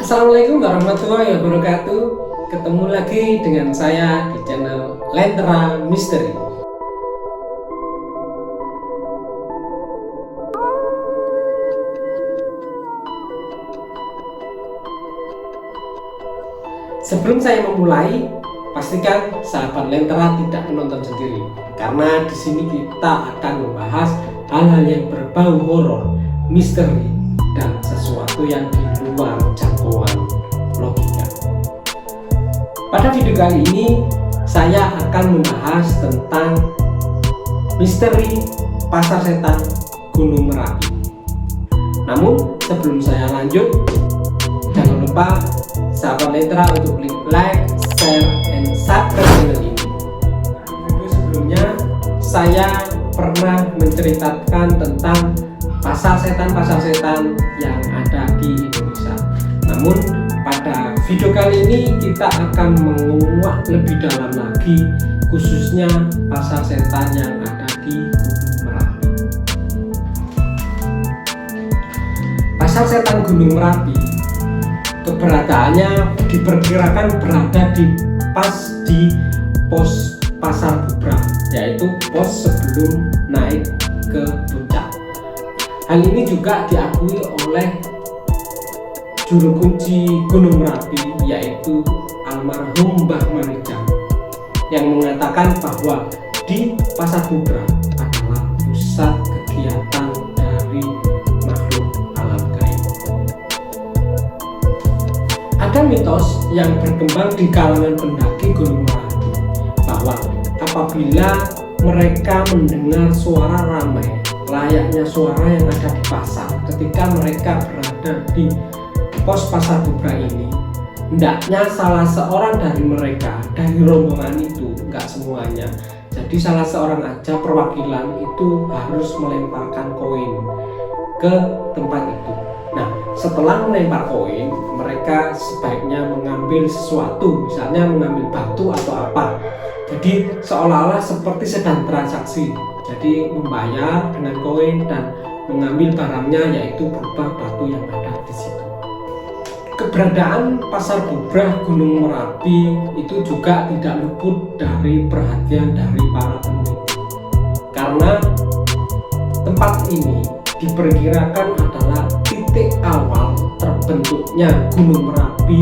Assalamualaikum warahmatullahi wabarakatuh. Ketemu lagi dengan saya di channel Lentera Misteri. Sebelum saya memulai, pastikan sahabat Lentera tidak menonton sendiri, karena di sini kita akan membahas hal-hal yang berbau horor, misteri, dan sesuatu yang di luar jangkauan logika. Pada video kali ini, saya akan membahas tentang misteri Pasar Setan Gunung Merapi. Namun sebelum saya lanjut, jangan lupa sahabat Lentera untuk klik like, share, and subscribe channel ini. Video sebelumnya saya pernah menceritakan tentang pasar setan yang ada di Indonesia. Namun pada video kali ini kita akan menguak lebih dalam lagi, khususnya pasar setan yang ada di Gunung Merapi. Pasar setan Gunung Merapi keberadaannya diperkirakan berada di pos Pasar Bubrah, yaitu pos sebelum naik ke puncak. Hal ini juga diakui oleh juru kunci Gunung Merapi, yaitu almarhum Mbah Manijang, yang mengatakan bahwa di Pasar Bubrah adalah pusat kegiatan dari makhluk alam gaib. Ada mitos yang berkembang di kalangan pendaki Gunung Merapi bahwa apabila mereka mendengar suara ramai layaknya suara yang ada di pasar ketika mereka berada di pos Pasar Bubrah ini, hendaknya salah seorang dari mereka, dari rombongan itu, enggak semuanya, jadi salah seorang aja perwakilan itu harus melemparkan koin ke tempat itu. Nah, setelah melempar koin, mereka sebaiknya mengambil sesuatu, misalnya mengambil batu atau apa. Jadi seolah-olah seperti sedang transaksi. Jadi membayar dengan koin dan mengambil barangnya, yaitu berupa batu yang ada di situ. Keberadaan Pasar Bubrah Gunung Merapi itu juga tidak luput dari perhatian dari para peneliti, karena tempat ini diperkirakan adalah titik awal terbentuknya Gunung Merapi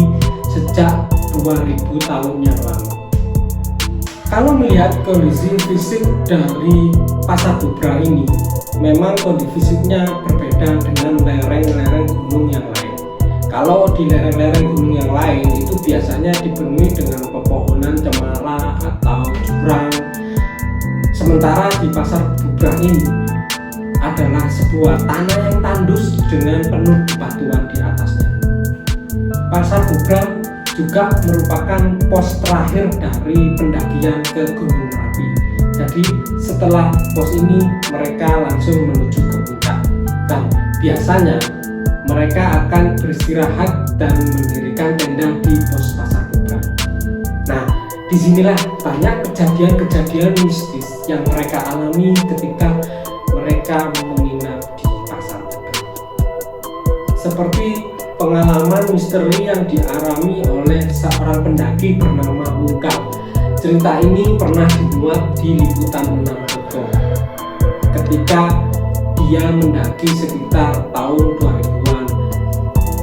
sejak 2000 tahun yang lalu. Kalau melihat kondisi fisik dari Pasar Bubrah ini, memang kondisi fisiknya berbeda dengan lereng-lereng gunung yang lain. Kalau di lereng-lereng gunung yang lain itu biasanya dipenuhi dengan pepohonan cemara atau jurang. Sementara di Pasar Bubrah ini adalah sebuah tanah yang tandus dengan penuh batuan di atasnya. Pasar Bubrah juga merupakan pos terakhir dari pendakian ke Gunung Merapi. Jadi setelah pos ini mereka langsung menuju ke puncak. Dan biasanya mereka akan beristirahat dan mendirikan tenda di pos Pasar Bubrah. Nah, disinilah banyak kejadian-kejadian mistis yang mereka alami ketika mereka menginap di Pasar Bubrah. Seperti pengalaman misteri yang dialami oleh seorang pendaki bernama Wungkal. Cerita ini pernah dimuat di liputan6.com ketika dia mendaki sekitar tahun 2000-an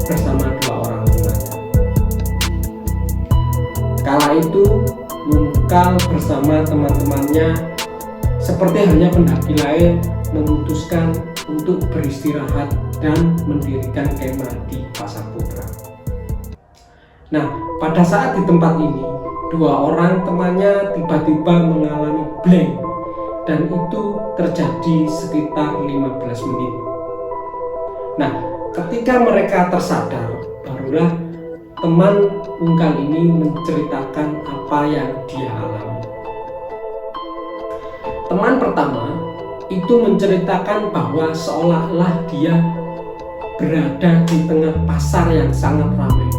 bersama dua orang temannya. Kala itu Wungkal bersama teman-temannya seperti halnya pendaki lain memutuskan untuk beristirahat dan mendirikan kemah di Pasar Bubrah. Nah, pada saat di tempat ini, dua orang temannya tiba-tiba mengalami blank, dan itu terjadi sekitar 15 menit. Nah, ketika mereka tersadar, barulah teman Wungkal ini menceritakan apa yang dia alami. Teman pertama itu menceritakan bahwa seolah-olah dia berada di tengah pasar yang sangat ramai.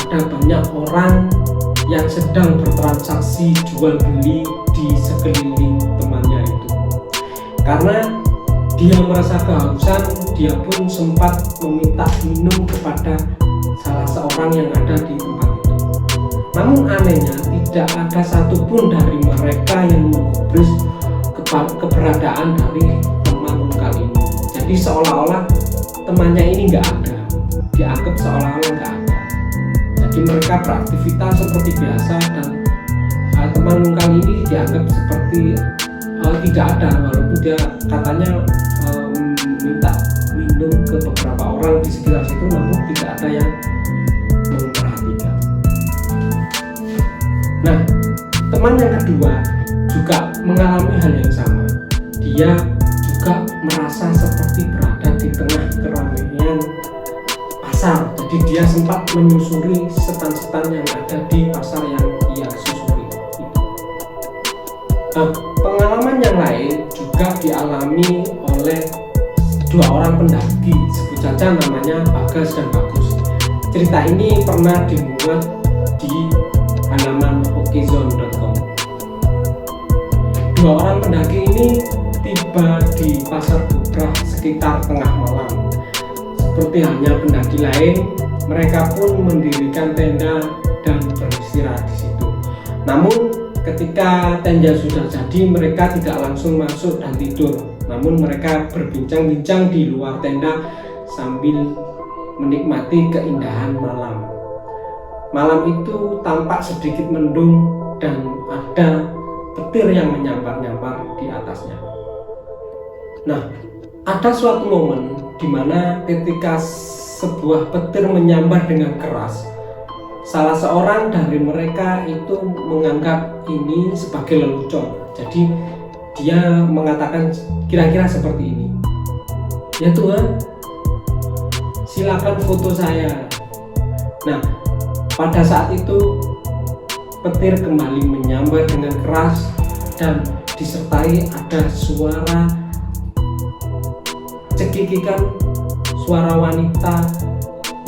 Ada banyak orang yang sedang bertransaksi jual beli di sekeliling temannya itu. Karena dia merasa kehausan, dia pun sempat meminta minum kepada salah seorang yang ada di tempat itu. Namun anehnya tidak ada satupun dari mereka yang menggubris keberadaan dari teman mungkal ini. Jadi seolah-olah temannya ini nggak ada, dianggap seolah-olah nggak ada. Jadi mereka beraktivitas seperti biasa dan teman mungkal ini dianggap seperti tidak ada, walaupun dia katanya minta minum ke beberapa orang di sekitar situ, namun tidak ada yang memperhatikan. Nah, teman yang kedua juga mengalami hal yang sama. Dia juga merasa seperti berada di tengah keramaian pasar. Jadi dia sempat menyusuri setan-setan yang ada di pasar yang ia susuri itu. Nah, pengalaman yang lain juga dialami oleh dua orang pendaki, sebut saja namanya Bagas dan Bagus. Cerita ini pernah dimuat di halaman okezone.com. Dua orang pendaki ini tiba di pasar Bubrah sekitar tengah malam. Seperti halnya pendaki lain, mereka pun mendirikan tenda dan beristirahat di situ. Namun ketika tenda sudah jadi, mereka tidak langsung masuk dan tidur, namun mereka berbincang-bincang di luar tenda sambil menikmati keindahan malam. Malam itu tampak sedikit mendung dan ada petir yang menyambar-nyambar di atasnya. Nah, ada suatu momen di mana ketika sebuah petir menyambar dengan keras, salah seorang dari mereka itu menganggap ini sebagai lelucon. Jadi dia mengatakan kira-kira seperti ini, ya Tuhan, silakan foto saya. Nah, pada saat itu petir kembali menyambar dengan keras dan disertai ada suara cekikikan, suara wanita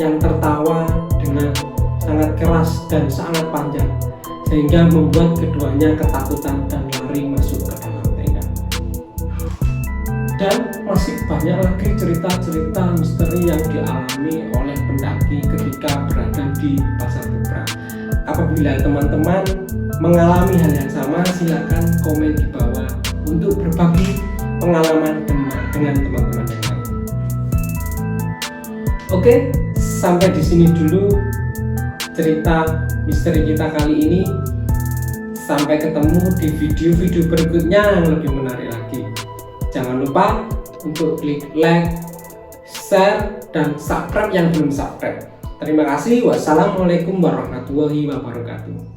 yang tertawa dengan sangat keras dan sangat panjang, sehingga membuat keduanya ketakutan dan lari masuk ke dalam tenda. Dan masih banyak lagi cerita-cerita misteri yang dialami oleh pendaki ketika berada di pasar Bubrah. Apabila teman-teman mengalami hal yang sama, silakan komen di bawah untuk berbagi pengalaman dengan teman-teman yang lain. Oke, sampai di sini dulu cerita misteri kita kali ini. Sampai ketemu di video-video berikutnya yang lebih menarik lagi. Jangan lupa untuk klik like, share, dan subscribe yang belum subscribe. Terima kasih. Wassalamualaikum warahmatullahi wabarakatuh.